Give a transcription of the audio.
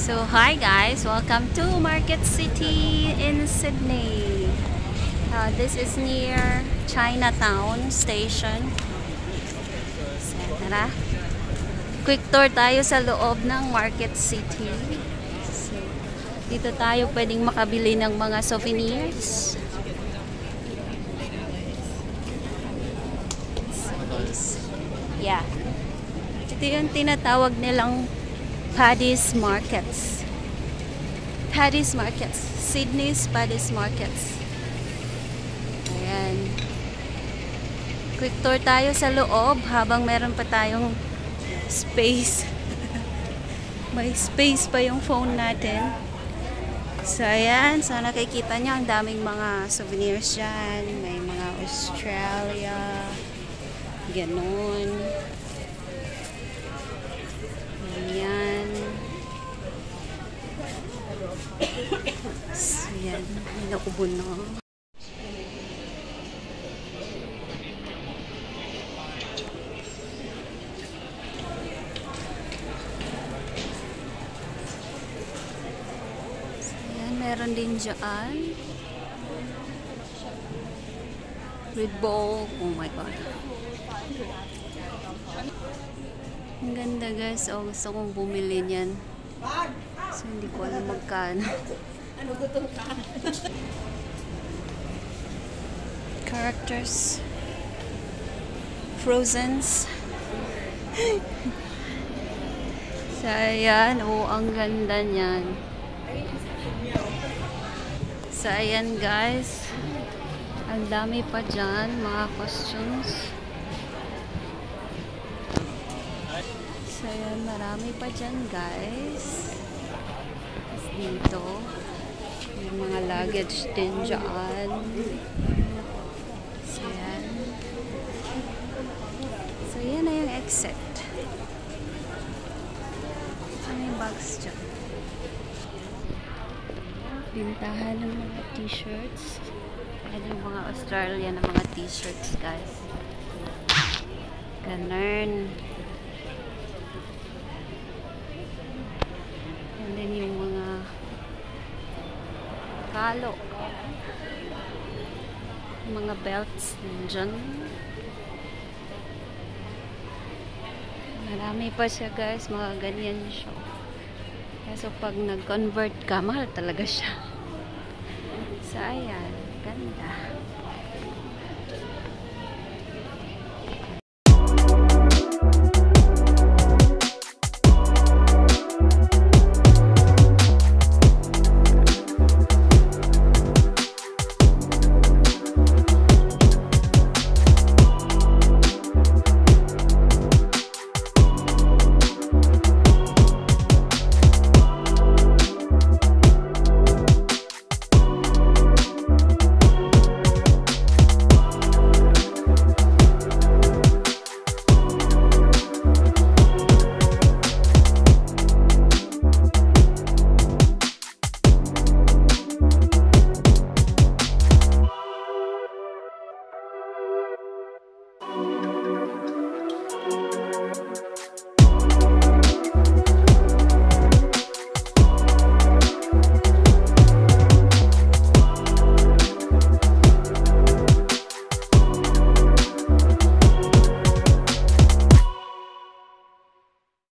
So hi guys, welcome to Market City in Sydney. This is near Chinatown Station. So, tara. Quick tour tayo sa loob ng Market City. So, dito tayo pwedeng makabili ng mga souvenirs. Yeah. Ito yung tinatawag nilang Paddy's Markets. Paddy's Markets. Sydney's Paddy's Markets. Ayan. Quick tour tayo sa loob habang meron pa tayong space. May space pa yung phone natin. So, ayan. Sana nakikita nyo ang daming mga souvenirs dyan. May mga Australia. Ganon. Ayan. So, yan. May nakubo na. So, yan. Meron din dyan. Red Bull. Oh my God. Ang ganda guys. Oh, gusto kong bumili niyan. So, hindi ko alam magkano. Ano gutom ka? Characters. Frozens. So, ayan. Oh, ang ganda niyan. So, ayan guys. Ang dami pa dyan. Mga costumes. So, ayan. Marami pa dyan guys. Tapos dito. Yung mga luggage din dyan. So, ayan. So, yan na yung exit. Ano yung bags dyan? Bintahan ng mga t-shirts. Ayan yung mga Australia na mga t-shirts, guys. Ganun. And then yung mga kalo. Mga belts nandyan. Marami pa siya guys, mga ganyan siya. Kaso pag nag-convert ka, mahal talaga siya. So ayan, ganda.